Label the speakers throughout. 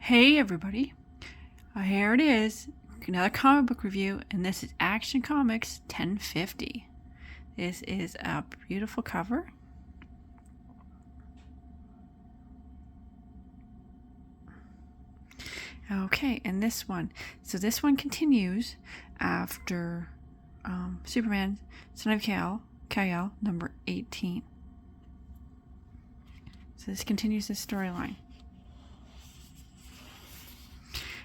Speaker 1: Hey everybody, here it is, another comic book review, and this is Action Comics 1050. This is a beautiful cover. Okay, and this one continues after Superman, Son of Kal-El, number 18. So this continues this storyline.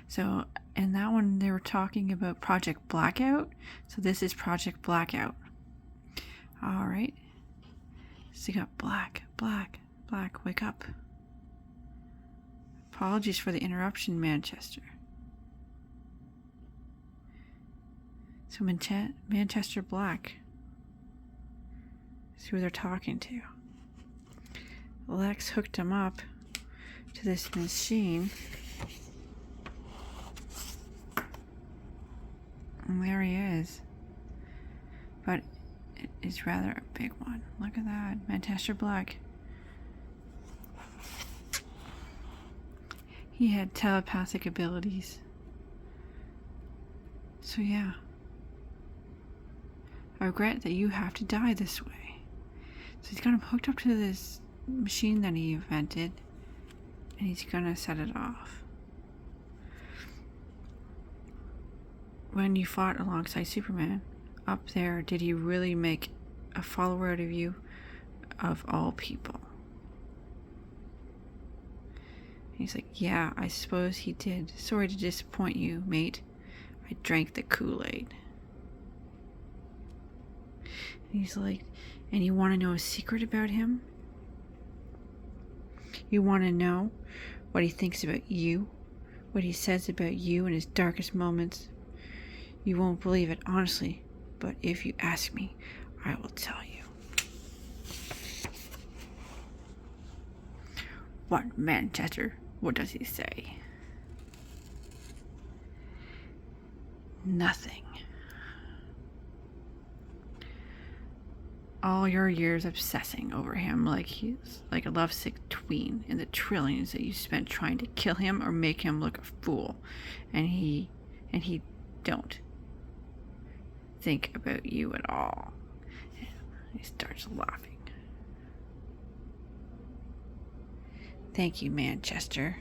Speaker 1: So, in that one, they were talking about Project Blackout. So this is Project Blackout. All right. So you got black, wake up. Apologies for the interruption, Manchester. So Manchester Black is who they're talking to. Lex hooked him up to this machine. And there he is. But it is rather a big one. Look at that. Manchester Black. He had telepathic abilities. So yeah. I regret that you have to die this way. So he's got him hooked up to this machine that he invented. And he's gonna set it off. When you fought alongside Superman, up there, did he really make a follower out of you, of all people? And he's like, yeah, I suppose he did. Sorry to disappoint you, mate. I drank the Kool-Aid. And he's like, and you want to know a secret about him? You want to know what he thinks about you? What he says about you in his darkest moments? You won't believe it, honestly, but if you ask me, I will tell you. What, Manchester? What does he say? Nothing. All your years obsessing over him like he's like a lovesick tween, and the trillions that you spent trying to kill him or make him look a fool, and he don't think about you at all. And he starts laughing. Thank you, Manchester.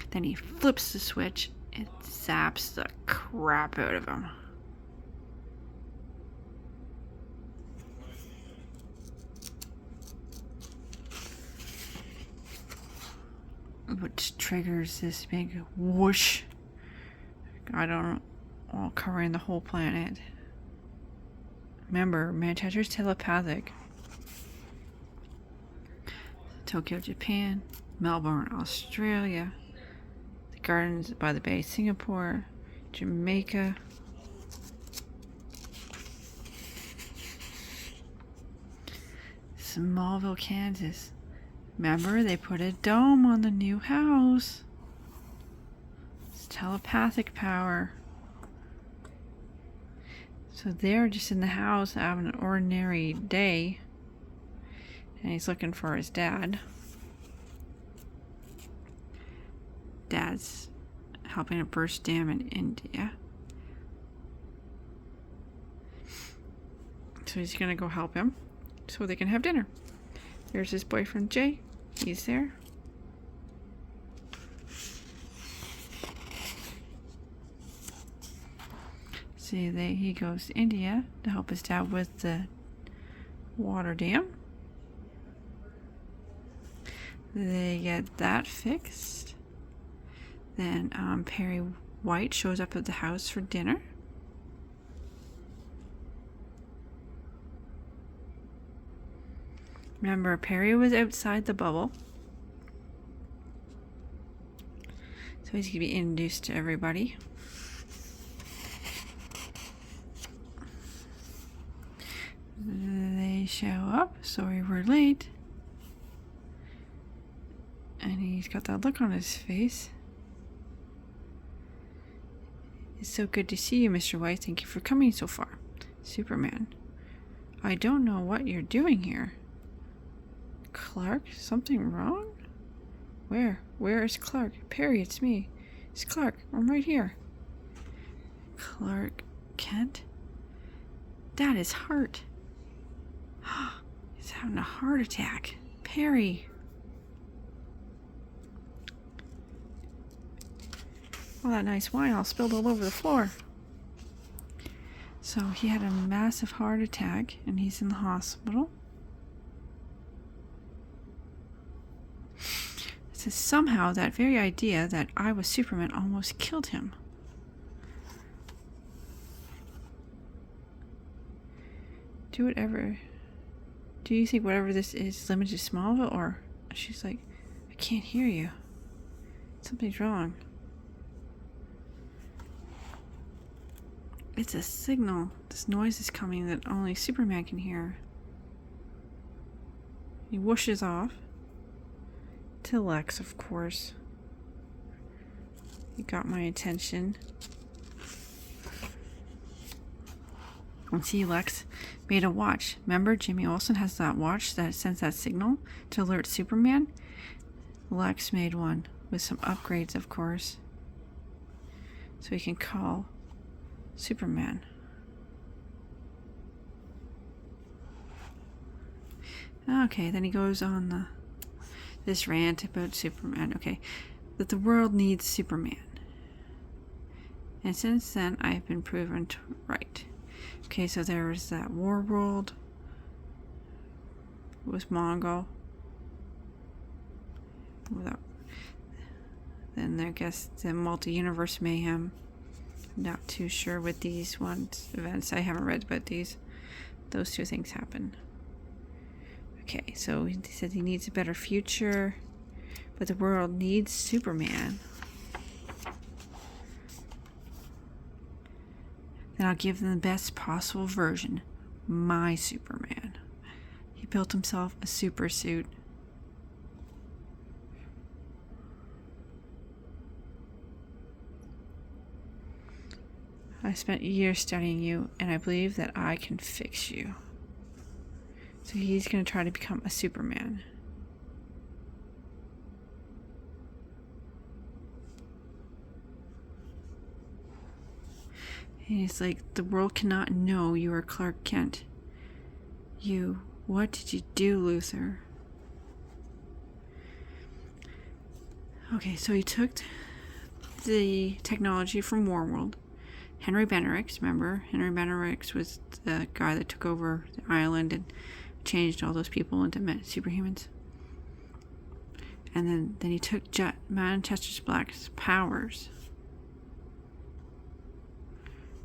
Speaker 1: Then he flips the switch and zaps the crap out of him. Which triggers this big whoosh. I don't know. All covering the whole planet. Remember, Manchester's telepathic. Tokyo, Japan. Melbourne, Australia. The Gardens by the Bay, Singapore. Jamaica. Smallville, Kansas. Remember, they put a dome on the new house. It's telepathic power. So they're just in the house having an ordinary day. And he's looking for his dad. Dad's helping a burst dam in India. So he's gonna go help him so they can have dinner. There's his boyfriend Jay. He's there. See, he goes to India to help his dad with the water dam. They get that fixed. Then Perry White shows up at the house for dinner. Remember, Perry was outside the bubble. So he's going to be introduced to everybody. They show up. Sorry we're late. And he's got that look on his face. It's so good to see you, Mr. White. Thank you for coming so far. Superman. I don't know what you're doing here. Clark, something wrong? Where? Where is Clark? Perry, it's me. It's Clark. I'm right here. Clark Kent? That is Hart. He's having a heart attack. Perry. All that nice wine all spilled all over the floor. So he had a massive heart attack and he's in the hospital. It says somehow that very idea that I was Superman almost killed him. Do you think whatever this is limited to Smallville? Or she's like, I can't hear you. Something's wrong. It's a signal. This noise is coming that only Superman can hear. He whooshes off. To Lex, of course. You got my attention. And see, Lex made a watch. Remember, Jimmy Olsen has that watch that sends that signal to alert Superman? Lex made one with some upgrades, of course. So he can call Superman. Okay, then he goes on this rant about Superman. Okay, that the world needs Superman. And since then, I've been proven right. Okay, so there was that War World. It was Mongo. Then I guess the multi-universe mayhem. I'm not too sure with these events. I haven't read about these. Those two things happen. Okay, so he said he needs a better future, but the world needs Superman. Then I'll give them the best possible version. My Superman. He built himself a super suit. I spent years studying you, and I believe that I can fix you. So he's going to try to become a Superman. And he's like, the world cannot know you are Clark Kent. What did you do, Luthor? Okay, so he took the technology from Warworld. Henry Bennerix, remember? Henry Bennerix was the guy that took over the island and changed all those people into superhumans. And then he took Manchester Black's powers.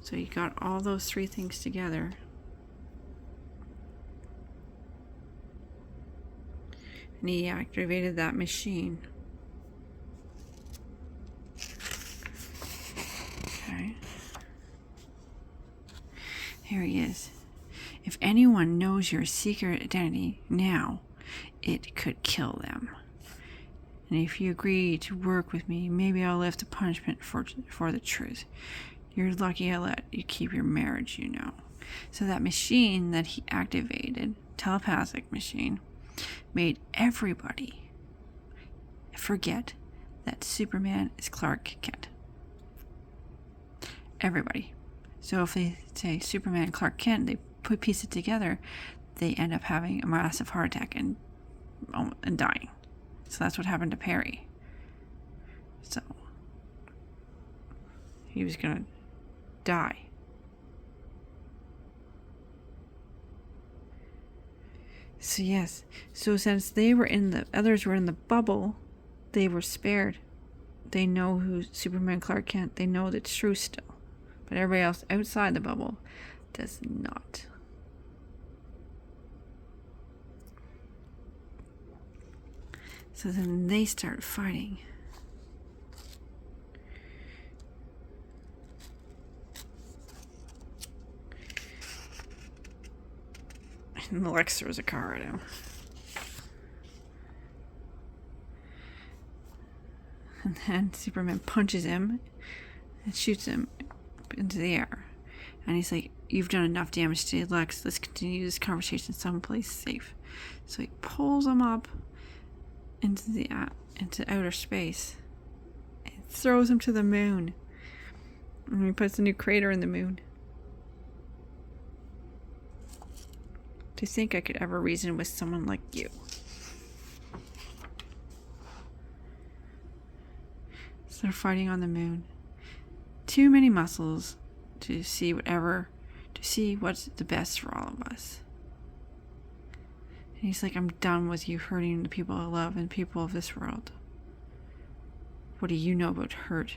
Speaker 1: So he got all those three things together. And he activated that machine. Okay. Here he is. If anyone knows your secret identity now, it could kill them. And if you agree to work with me, maybe I'll lift the punishment for the truth. You're lucky I let you keep your marriage, you know. So that machine that he activated, telepathic machine, made everybody forget that Superman is Clark Kent. Everybody. So if they say Superman and Clark Kent, they piece it together, they end up having a massive heart attack and dying. So that's what happened to Perry. So he was gonna die. So yes, so since others were in the bubble, they were spared. They know who Superman Clark Kent, they know that's true still. But everybody else outside the bubble does not. So then they start fighting. And Lex throws a car at him. And then Superman punches him and shoots him into the air. And he's like, you've done enough damage to Lex. Let's continue this conversation someplace safe. So he pulls him up into into outer space. It throws him to the moon. And he puts a new crater in the moon. To think I could ever reason with someone like you. So they're fighting on the moon. Too many muscles to see what's the best for all of us. And he's like, I'm done with you hurting the people I love and people of this world. What do you know about hurt?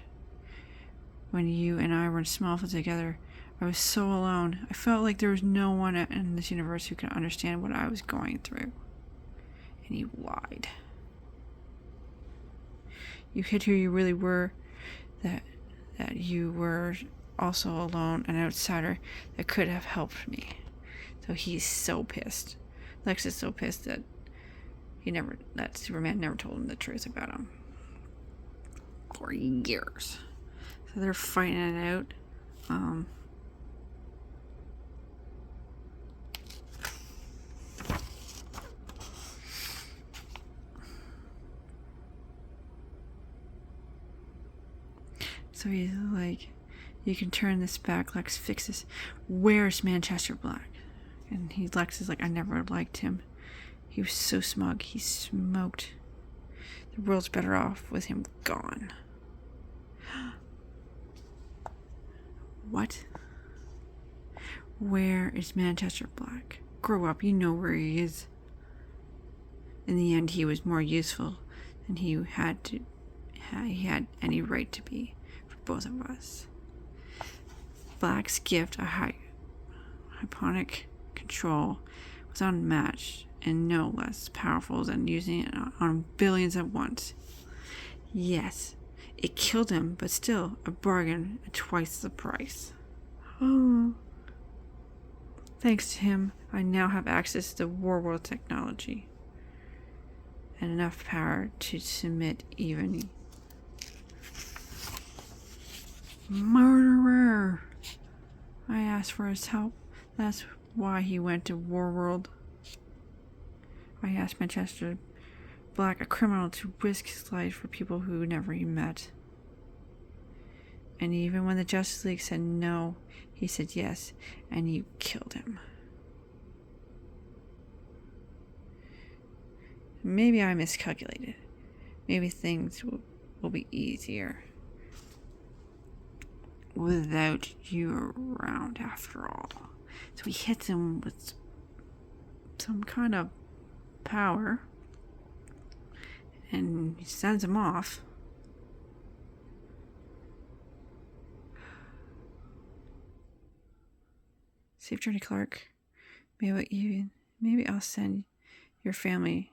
Speaker 1: When you and I were in Smallville together, I was so alone. I felt like there was no one in this universe who could understand what I was going through. And you lied. You hid who you really were, that you were also alone, an outsider that could have helped me. So he's so pissed. Lex is so pissed that Superman never told him the truth about him. For years. So they're fighting it out. So he's like, you can turn this back, Lex, fix this. Where's Manchester Black? And Lex is like, I never liked him. He was so smug. He smoked. The world's better off with him gone. What? Where is Manchester Black? Grow up, you know where he is. In the end, he was more useful than he had any right to be for both of us. Black's gift of hypnotic control was unmatched and no less powerful than using it on billions at once. Yes, it killed him, but still a bargain at twice the price. Oh. Thanks to him, I now have access to the Warworld technology and enough power to submit even murderer. I asked for his help. That's why he went to Warworld. I asked Manchester Black, a criminal, to risk his life for people who never he met. And even when the Justice League said no, he said yes, and you killed him. Maybe I miscalculated. Maybe things will be easier without you around after all. So he hits him with some kind of power and he sends him off. Safe journey, Clark. Maybe I'll send your family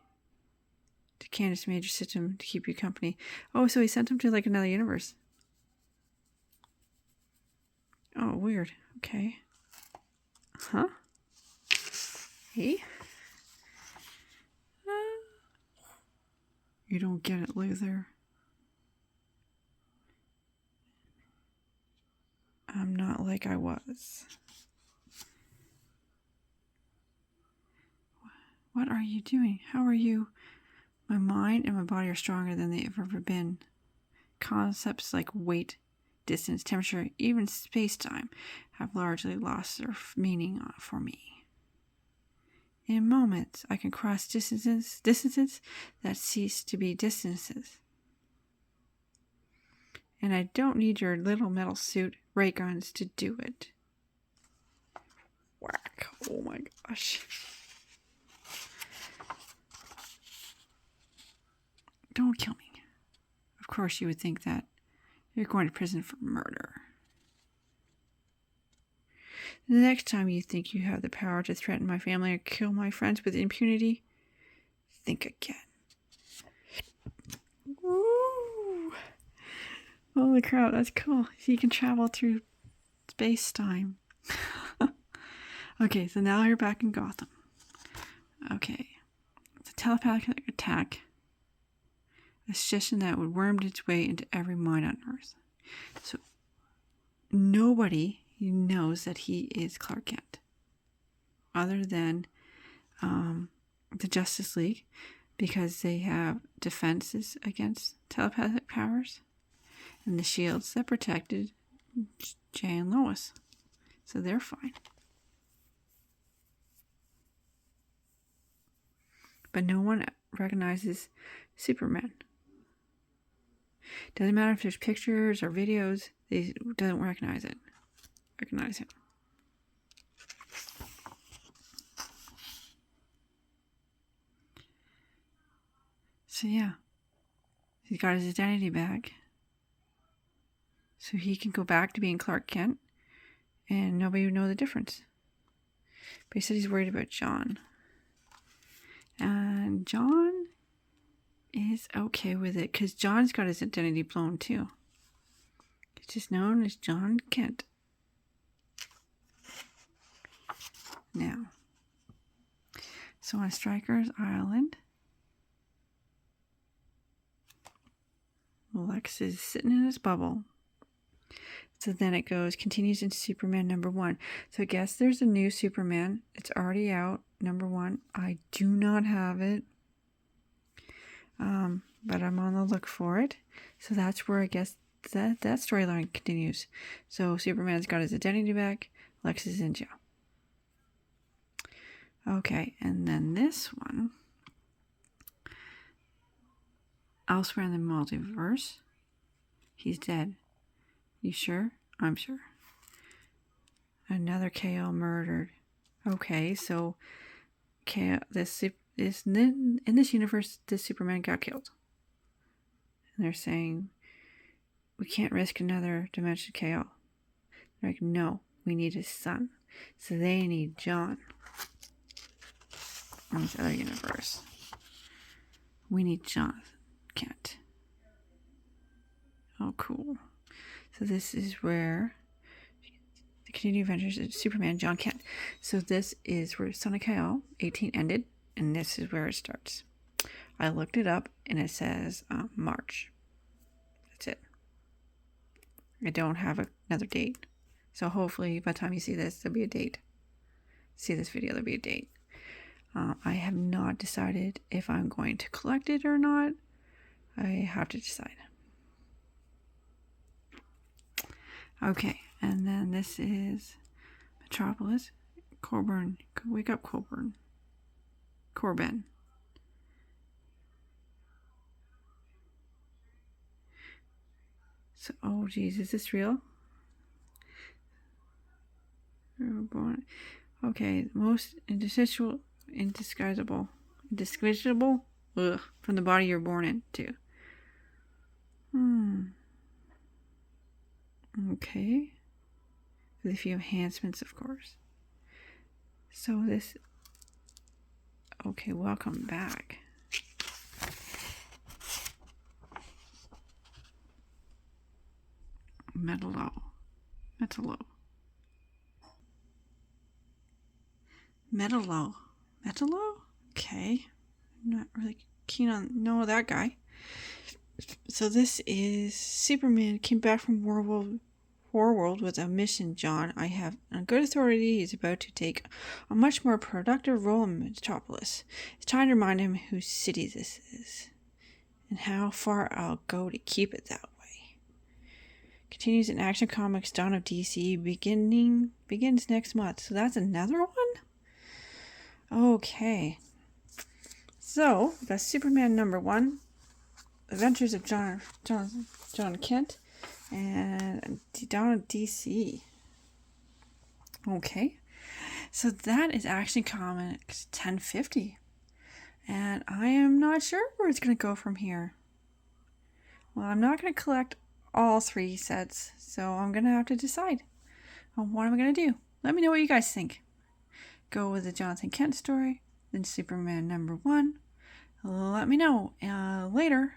Speaker 1: to Candace Major System to keep you company. Oh, so he sent him to like another universe. Oh, weird. Okay. Huh? Hey? You don't get it, Luther. I'm not like I was. What are you doing? How are you? My mind and my body are stronger than they've ever been. Concepts like weight, distance, temperature, even space-time have largely lost their meaning for me. In moments, I can cross distances that cease to be distances. And I don't need your little metal suit, ray guns to do it. Whack. Oh my gosh. Don't kill me. Of course you would think that. You're going to prison for murder. The next time you think you have the power to threaten my family or kill my friends with impunity, think again. Woo! Holy crap, that's cool. So you can travel through space-time. Okay, so now you're back in Gotham. Okay. It's a telepathic attack. A suggestion that would worm its way into every mind on Earth. So nobody knows that he is Clark Kent, other than the Justice League, because they have defenses against telepathic powers and the shields that protected Jay and Lois. So they're fine. But no one recognizes Superman. Doesn't matter if there's pictures or videos, they don't recognize him. So yeah, he's got his identity back. So he can go back to being Clark Kent and nobody would know the difference. But he said he's worried about John. And John is okay with it because John's got his identity blown too. He's just known as John Kent. Now, so on Stryker's Island, Lex is sitting in his bubble. So then it continues into Superman #1. So I guess there's a new Superman. It's already out, #1. I do not have it. But I'm on the look for it. So that's where I guess that storyline continues. So Superman's got his identity back. Lex is in jail. Okay, and then this one. Elsewhere in the multiverse. He's dead. You sure? I'm sure. Another Kal-El murdered. Okay, so in this universe, this Superman got killed. And they're saying, we can't risk another dimension Kal-El. They're like, no, we need his son. So they need John. In this other universe. We need John Kent. Oh, cool. So this is where the continuing adventures of Superman, John Kent. So this is where Son of Kal-El 18 ended, and this is where it starts. I looked it up, and it says March. That's it. I don't have another date. So hopefully by the time you see this, there'll be a date. See this video, there'll be a date. I have not decided if I'm going to collect it or not. I have to decide. Okay, and then this is Metropolis. Corbin. Wake up, Corbin. So, oh geez, is this real? Okay, most indistinguishable from the body you're born into. Okay. With a few enhancements, of course. So this... Okay, welcome back. Metallo. Okay. I'm not really keen on know that guy. So this is Superman came back from Warworld with a mission, John. I have on good authority he's about to take a much more productive role in Metropolis. It's time to remind him whose city this is and how far I'll go to keep it that way. Continues in Action Comics Dawn of DC begins next month. So that's another one? Okay. So that's Superman #1. Adventures of John Kent and Dawn of DC. Okay. So that is Action Comics 1050. And I am not sure where it's going to go from here. Well, I'm not going to collect all 3 sets, so I'm going to have to decide on what I'm going to do. Let me know what you guys think. Go with the Jonathan Kent story, then Superman #1. Let me know later.